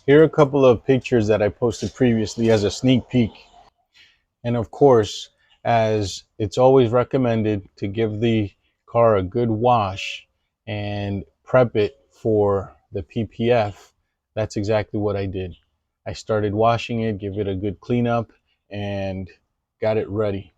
Here are a couple of pictures that I posted previously as a sneak peek. And of course, as it's always recommended to give the car a good wash and prep it for the PPF, that's exactly what I did. I started washing it, give it a good cleanup, and got it ready.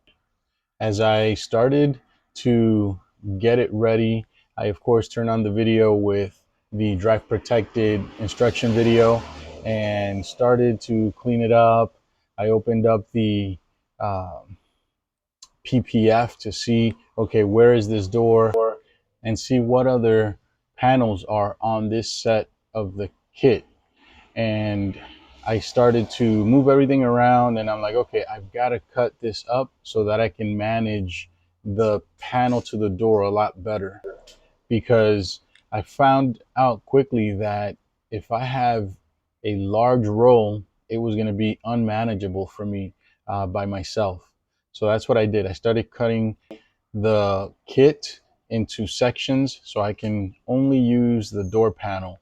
As I started to get it ready, I of course turned on the video with the Drive Protected instruction video and started to clean it up. I opened up the PPF to see, okay, where is this door, and see what other panels are on this set of the kit. And I started to move everything around, and I'm like, okay, I've got to cut this up so that I can manage the panel to the door a lot better, because I found out quickly that if I have a large roll, it was going to be unmanageable for me by myself. So that's what I did. I started cutting the kit into sections so I can only use the door panel.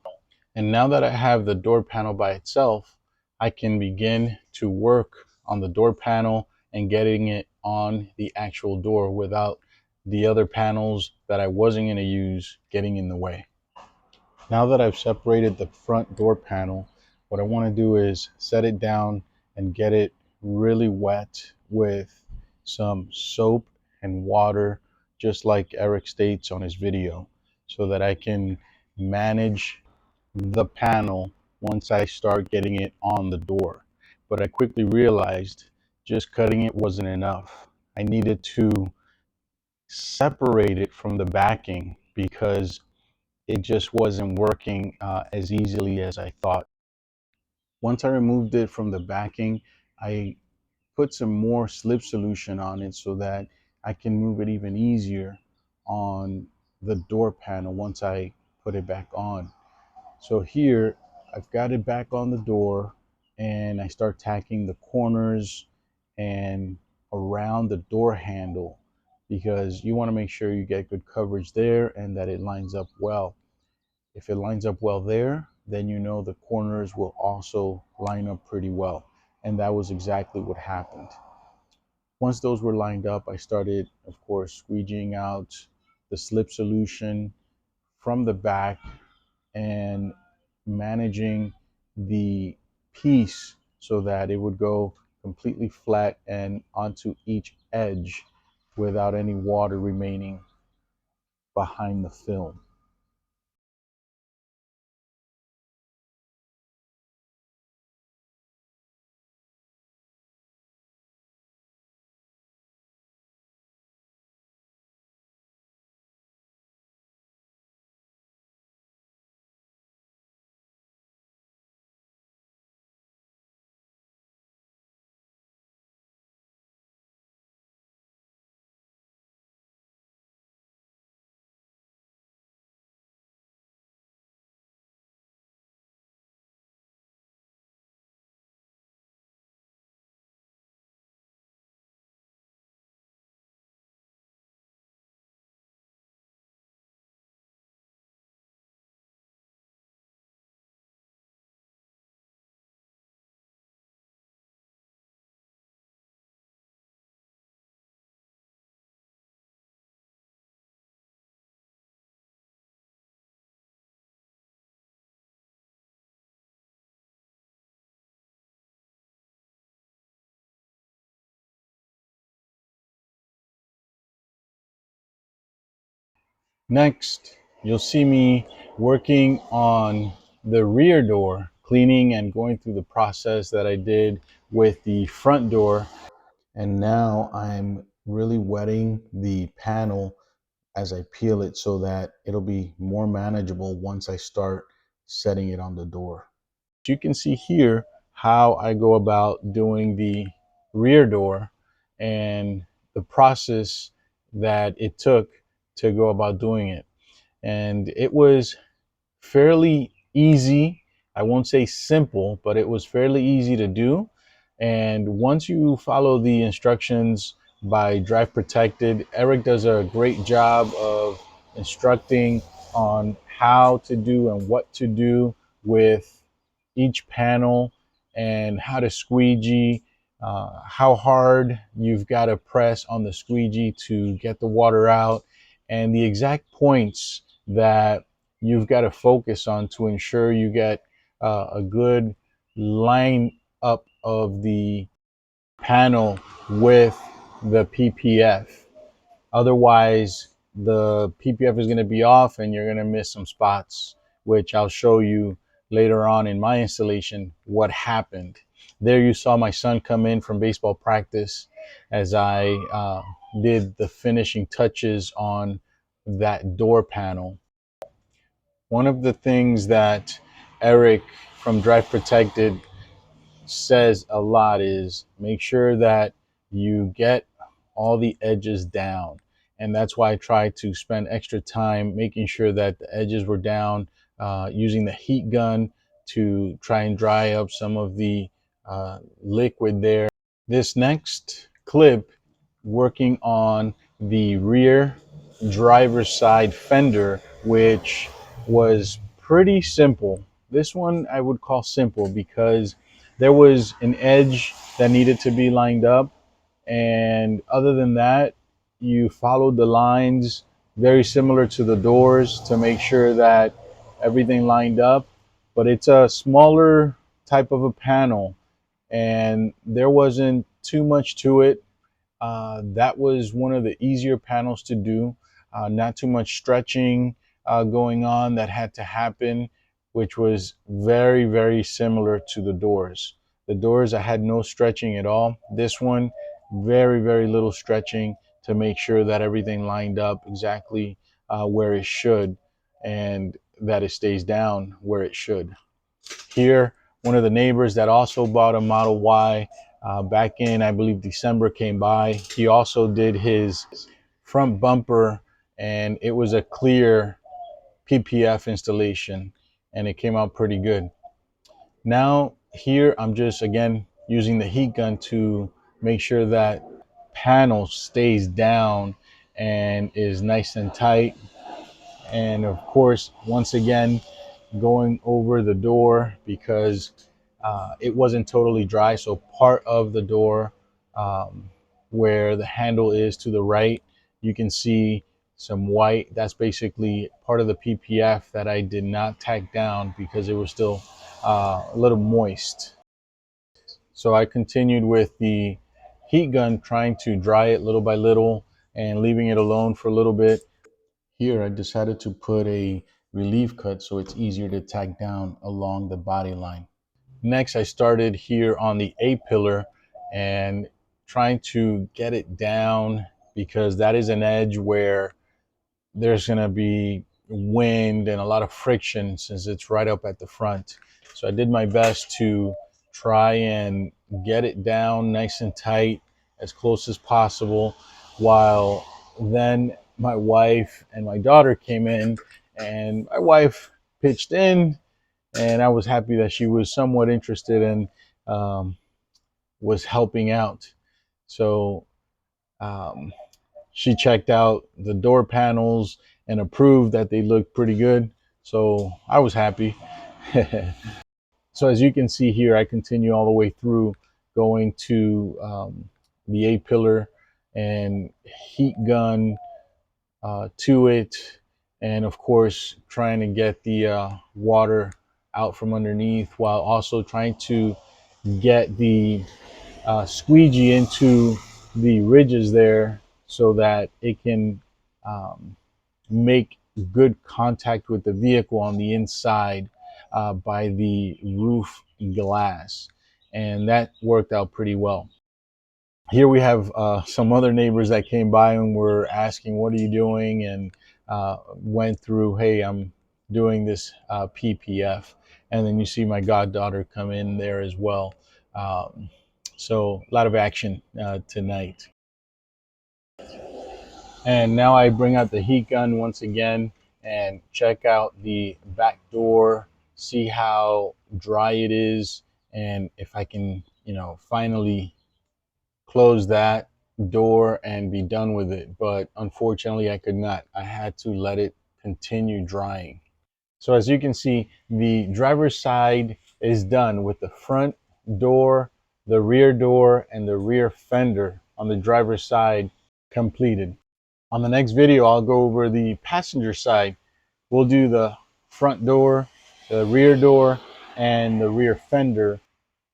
And now that I have the door panel by itself, I can begin to work on the door panel and getting it on the actual door without the other panels that I wasn't going to use getting in the way. Now that I've separated the front door panel, what I want to do is set it down and get it really wet with some soap and water, just like Eric states on his video, so that I can manage the panel once I start getting it on the door. But I quickly realized just cutting it wasn't enough. I needed to separate it from the backing because it just wasn't working as easily as I thought. Once I removed it from the backing, I put some more slip solution on it so that I can move it even easier on the door panel once I put it back on. So here I've got it back on the door, and I start tacking the corners and around the door handle, because you want to make sure you get good coverage there and that it lines up well. If it lines up well there, then you know the corners will also line up pretty well. And that was exactly what happened. Once those were lined up, I started, of course, squeegeeing out the slip solution from the back and managing the piece so that it would go completely flat and onto each edge without any water remaining behind the film. Next, you'll see me working on the rear door, cleaning and going through the process that I did with the front door. And now I'm really wetting the panel as I peel it so that it'll be more manageable once I start setting it on the door. You can see here how I go about doing the rear door and the process that it took to go about doing it. And it was fairly easy. I won't say simple, but it was fairly easy to do. And once you follow the instructions by Drive Protected, Eric does a great job of instructing on how to do and what to do with each panel and how to squeegee, how hard you've got to press on the squeegee to get the water out, and the exact points that you've got to focus on to ensure you get a good line up of the panel with the PPF. Otherwise, the PPF is going to be off and you're going to miss some spots, which I'll show you later on in my installation what happened. There you saw my son come in from baseball practice as I did the finishing touches on that door panel. One of the things that Eric from Drive Protected says a lot is make sure that you get all the edges down. And that's why I try to spend extra time making sure that the edges were down, using the heat gun to try and dry up some of the liquid there. This next clip, working on the rear driver's side fender, which was pretty simple. This one I would call simple because there was an edge that needed to be lined up, and other than that, you followed the lines very similar to the doors to make sure that everything lined up. But it's a smaller type of a panel, and there wasn't too much to it. That was one of the easier panels to do. Not too much stretching going on that had to happen, which was very, very similar to the doors. The doors, I had no stretching at all. This one, very, very little stretching to make sure that everything lined up exactly where it should and that it stays down where it should. Here, one of the neighbors that also bought a Model Y back in, I believe, December came by. He also did his front bumper, and it was a clear PPF installation, and it came out pretty good. Now, here, I'm just, again, using the heat gun to make sure that panel stays down and is nice and tight. And of course, once again, going over the door because it wasn't totally dry. So part of the door where the handle is to the right, you can see some white. That's basically part of the PPF that I did not tack down because it was still a little moist. So I continued with the heat gun, trying to dry it little by little and leaving it alone for a little bit. Here, I decided to put a relief cut so it's easier to tack down along the body line. Next, I started here on the A-pillar and trying to get it down because that is an edge where there's going to be wind and a lot of friction since it's right up at the front. So I did my best to try and get it down nice and tight as close as possible, while then my wife and my daughter came in, and my wife pitched in, and I was happy that she was somewhat interested and was helping out. So um, she checked out the door panels and approved that they looked pretty good. So I was happy. So as you can see here, I continue all the way through, going to the A-pillar and heat gun to it. And of course, trying to get the water out from underneath while also trying to get the squeegee into the ridges there so that it can make good contact with the vehicle on the inside by the roof glass. And that worked out pretty well. Here we have some other neighbors that came by and were asking, what are you doing? And went through, hey, I'm doing this PPF. And then you see my goddaughter come in there as well. So a lot of action tonight. And now I bring out the heat gun once again and check out the back door, see how dry it is, and if I can, finally close that door and be done with it. But unfortunately, I could not. I had to let it continue drying. So as you can see, the driver's side is done with the front door, the rear door, and the rear fender on the driver's side completed. On the next video, I'll go over the passenger side. We'll do the front door, the rear door, and the rear fender.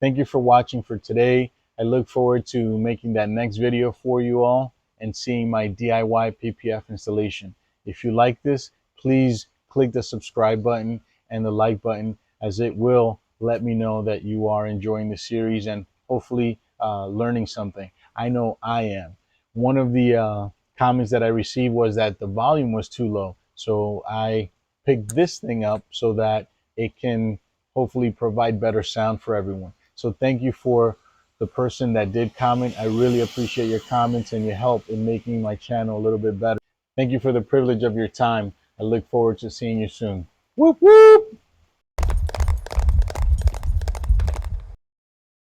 Thank you for watching for today. I look forward to making that next video for you all and seeing my DIY PPF installation. If you like this, please click the subscribe button and the like button, as it will let me know that you are enjoying the series and hopefully learning something. I know I am. One of the comments that I received was that the volume was too low. So I picked this thing up so that it can hopefully provide better sound for everyone. So thank you for the person that did comment. I really appreciate your comments and your help in making my channel a little bit better. Thank you for the privilege of your time. I look forward to seeing you soon. Whoop, whoop.